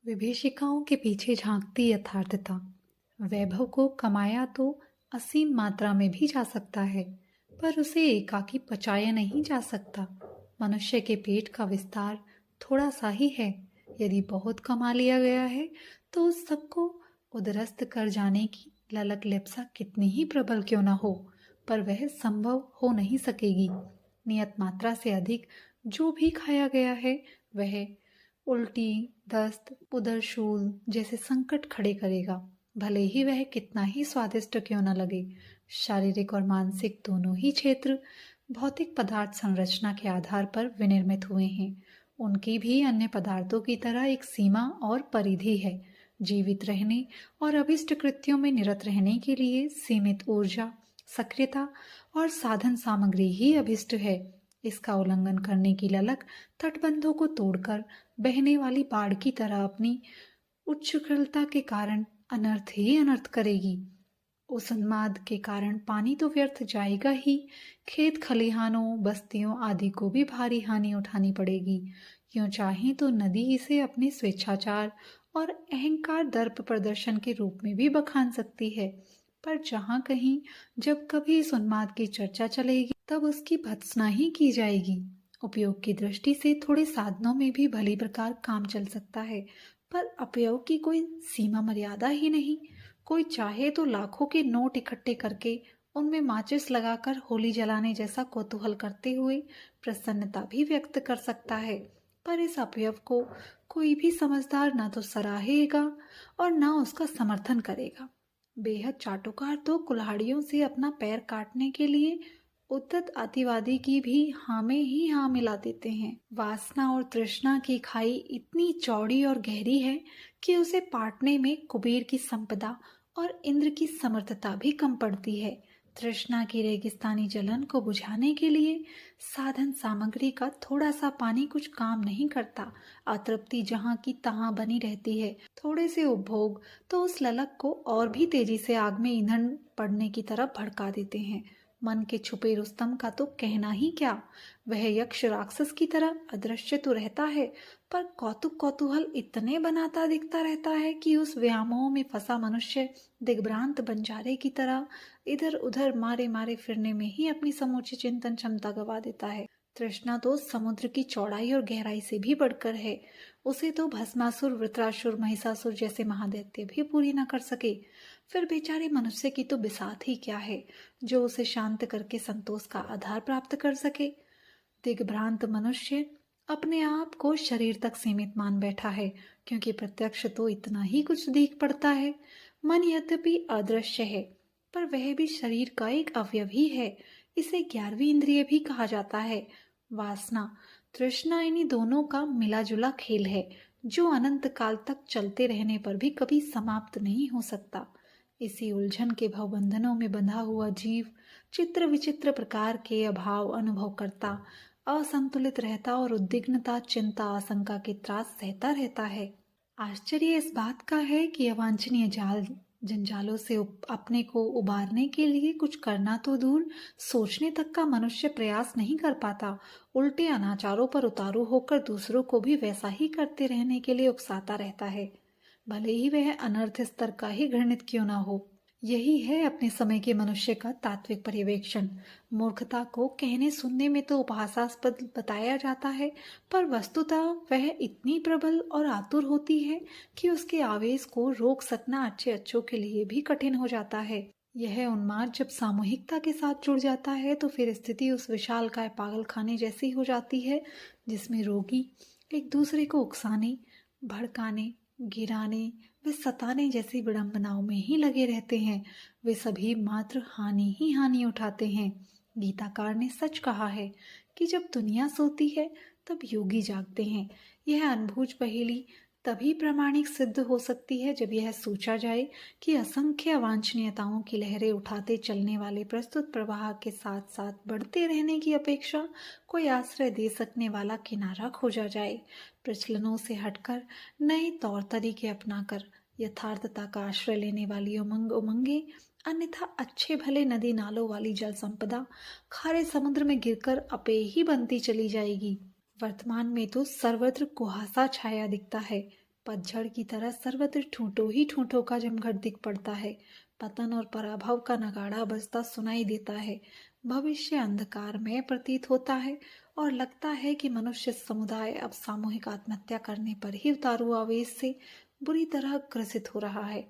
विभीषिकाओं के पीछे झांकती यथार्थता। वैभव को कमाया तो असीम मात्रा में भी जा सकता है, पर उसे एकाकी पचाया नहीं जा सकता। मनुष्य के पेट का विस्तार थोड़ा सा ही है। यदि बहुत कमा लिया गया है तो उस सबको उदरस्त कर जाने की ललक लिप्सा कितनी ही प्रबल क्यों न हो, पर वह संभव हो नहीं सकेगी। नियत मात्रा से अधिक जो भी खाया गया है वह उल्टी, दस्त, उदरशूल जैसे संकट खड़े करेगा, भले ही वह कितना ही स्वादिष्ट क्यों न लगे। शारीरिक और मानसिक दोनों ही क्षेत्र भौतिक पदार्थ संरचना के आधार पर विनिर्मित हुए हैं। उनकी भी अन्य पदार्थों की तरह एक सीमा और परिधि है। जीवित रहने और अभिष्ट कृत्यों में निरत रहने के लिए सीमित ऊर्जा, सक्रियता और साधन सामग्री ही अभिष्ट है। इसका उल्लंघन करने की ललक तटबंधों को तोड़कर बहने वाली बाढ़ की तरह अपनी उच्छृंखलता के कारण अनर्थ ही अनर्थ करेगी। उस उन्माद के कारण पानी तो व्यर्थ जाएगा ही, खेत खलिहानों, बस्तियों आदि को भी भारी हानि उठानी पड़ेगी। यूं चाहे तो नदी इसे अपने स्वेच्छाचार और अहंकार दर्प प्रदर्शन के रूप में भी बखान सकती है, पर जहाँ कहीं जब कभी इस उन्माद की चर्चा चलेगी तब उसकी भत्सना ही की जाएगी। उपयोग की दृष्टि से थोड़े साधनों में भी भली प्रकार काम चल सकता है, पर अपयोग की कोई सीमा मर्यादा ही नहीं। कोई चाहे तो लाखों के नोट इकट्ठे करके उनमें माचिस लगाकर होली जलाने जैसा कौतूहल करते हुए प्रसन्नता भी व्यक्त कर सकता है, पर इस अपव्यय को कोई भी समझदार ना तो सराहेगा और ना उसका समर्थन करेगा। बेहद चाटुकार तो कुल्हाड़ियों से अपना पैर काटने के लिए उद्धत अतिवादी की भी हाँ में ही हाँ मिला देते हैं। वासना और तृष्णा की खाई इतनी चौड़ी और गहरी है कि उसे पाटने में कुबेर की संपदा और इंद्र की समर्थता भी कम पड़ती है। तृष्णा की रेगिस्तानी जलन को बुझाने के लिए साधन सामग्री का थोड़ा सा पानी कुछ काम नहीं करता। अतृप्ति जहाँ की तहाँ बनी रहती है। थोड़े से उपभोग तो उस ललक को और भी तेजी से आग में ईंधन पड़ने की तरफ भड़का देते हैं। मन के छुपे रुस्तम का तो कहना ही क्या। वह यक्ष राक्षस की तरह अदृश्य तो रहता है, पर कौतुक कौतूहल इतने बनाता दिखता रहता है कि उस व्यामोह में फंसा मनुष्य दिग्भ्रांत बंजारे की तरह इधर उधर मारे मारे फिरने में ही अपनी समूची चिंतन क्षमता गवा देता है। तृष्णा तो समुद्र की चौड़ाई और गहराई से भी बढ़कर है। उसे तो भस्मासुर, वृत्रासुर, महिषासुर जैसे महादैत्य भी पूरी न कर सके। फिर बेचारे मनुष्य की तो बिसात ही क्या है जो उसे शांत करके संतोष का आधार प्राप्त कर सके। दिग्भ्रांत मनुष्य अपने आप को शरीर तक सीमित मान बैठा है, क्योंकि प्रत्यक्ष तो इतना ही कुछ दिख पड़ता है। मन यद्यपि अदृश्य है, पर वह भी शरीर का एक अवयव ही है। इसे 11वीं इंद्रिय भी कहा जाता है। वासना, तृष्णा इन्हीं दोनों का मिला जुला खेल है, जो अनंत काल तक चलते रहने पर भी कभी समाप्त नहीं हो सकता। इसी उलझन के भवबंधनों में बंधा हुआ जीव चित्र विचित्र प्रकार के अभाव अनुभव करता, असंतुलित रहता और उद्विग्नता, चिंता, आशंका के त्रास सहता रहता है। आश्चर्य इस बात का है कि अवांछनीय जाल जंजालों से अपने को उबारने के लिए कुछ करना तो दूर, सोचने तक का मनुष्य प्रयास नहीं कर पाता। उल्टे अनाचारों पर उतारू होकर दूसरों को भी वैसा ही करते रहने के लिए उकसाता रहता है, भले ही वह अनर्थ स्तर का ही घृणित क्यों ना हो। यही है अपने समय के मनुष्य का तात्विक पर्यवेक्षण। मूर्खता को कहने सुनने में तो उपहासास्पद बताया जाता है, पर वस्तुतः वह इतनी प्रबल और आतुर होती है कि उसके आवेश को रोक सकना अच्छे अच्छों के लिए भी कठिन हो जाता है। यह उन्माद जब सामूहिकता के साथ जुड़ जाता है तो फिर स्थिति उस विशालकाय पागल खाने जैसी हो जाती है, जिसमें रोगी एक दूसरे को उकसाने, भड़काने, गिराने वे सताने जैसी विडंबनाओं में ही लगे रहते हैं। वे सभी मात्र हानि ही हानि उठाते हैं। गीताकार ने सच कहा है कि जब दुनिया सोती है तब योगी जागते हैं। यह अनबूझ पहेली तभी प्रामाणिक सिद्ध हो सकती है जब यह सोचा जाए कि असंख्य अवांछनीयताओं की लहरें उठाते चलने वाले प्रस्तुत प्रवाह के साथ साथ बढ़ते रहने की अपेक्षा कोई आश्रय दे सकने वाला किनारा खोजा जाए। प्रचलनों से हटकर नए तौर तरीके अपनाकर यथार्थता का आश्रय लेने वाली उमंगे, अन्यथा अच्छे भले नदी नालों वाली जल संपदा खारे समुद्र में गिरकर अपेय ही बनती चली जाएगी। वर्तमान में तो सर्वत्र कुहासा छाया दिखता है। पतझड़ की तरह सर्वत्र ठूंठों ही ठूंठों का जमघट दिख पड़ता है। पतन और पराभव का नगाड़ा बजता सुनाई देता है। भविष्य अंधकार में प्रतीत होता है और लगता है कि मनुष्य समुदाय अब सामूहिक आत्महत्या करने पर ही उतारू आवेश से बुरी तरह ग्रसित हो रहा है।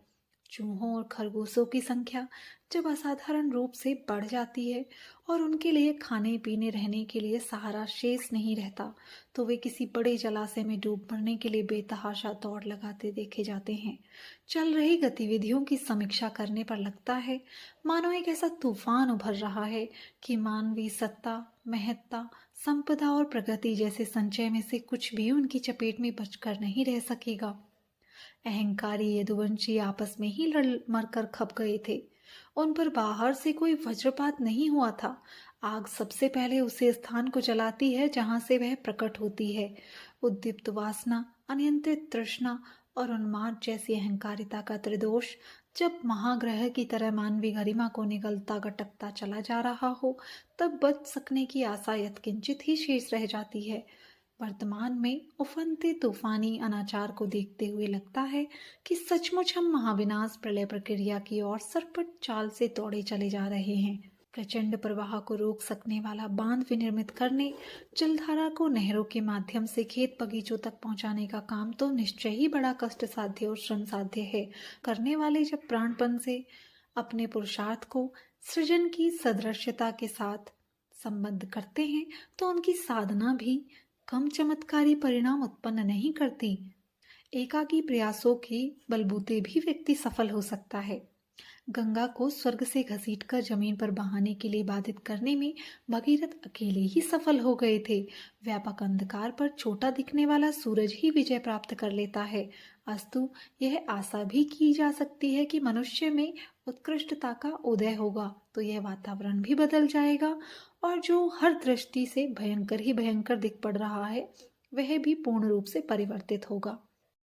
चूहों और खरगोशों की संख्या जब असाधारण रूप से बढ़ जाती है और उनके लिए खाने पीने रहने के लिए सहारा शेष नहीं रहता, तो वे किसी बड़े जलाशय में डूब मरने के लिए बेतहाशा दौड़ लगाते देखे जाते हैं। चल रही गतिविधियों की समीक्षा करने पर लगता है मानो एक ऐसा तूफान उभर रहा है कि मानवीय सत्ता, महत्ता, संपदा और प्रगति जैसे संचय में से कुछ भी उनकी चपेट में बचकर नहीं रह सकेगा। अहंकारी यदुवंशी आपस में ही लड़ मरकर खप गए थे। उन पर बाहर से कोई वज्रपात नहीं हुआ था। आग सबसे पहले उसे स्थान को जलाती है जहां से वह प्रकट होती है। उद्दीप्त वासना, अनियंत्रित तृष्णा और उन्माद जैसी अहंकारिता का त्रिदोष जब महाग्रह की तरह मानवीय गरिमा को निगलता गटकता चला जा रहा हो, तब बच सकने की आशा यत्किंचित ही शेष रह जाती है। वर्तमान में उफनते तूफानी अनाचार को देखते हुए लगता है कि सचमुच हम महाविनाश प्रलय प्रक्रिया की ओर सरपट चाल से दौड़े चले जा रहे हैं। प्रचंड प्रवाह को रोक सकने वाला बांध विनिर्मित करने, जलधारा को नहरों के माध्यम से खेत बगीचों तक पहुंचाने का काम तो निश्चय ही बड़ा कष्ट साध्य और श्रम साध्य है। करने वाले जब प्राणपण से अपने पुरुषार्थ को सृजन की सदृश्यता के साथ संबद्ध करते हैं, तो उनकी साधना भी कम चमत्कारी परिणाम उत्पन्न नहीं करती। एकाकी प्रयासों के बलबूते भी व्यक्ति सफल हो सकता है। गंगा को स्वर्ग से घसीटकर जमीन पर बहाने के लिए बाधित करने में भगीरथ अकेले ही सफल हो गए थे। व्यापक अंधकार पर छोटा दिखने वाला सूरज ही विजय प्राप्त कर लेता है। अस्तु यह आशा भी की जा सकती है कि मनुष्य में उत्कृष्टता का उदय होगा तो यह वातावरण भी बदल जाएगा और जो हर दृष्टि से भयंकर ही भयंकर दिख पड़ रहा है वह भी पूर्ण रूप से परिवर्तित होगा।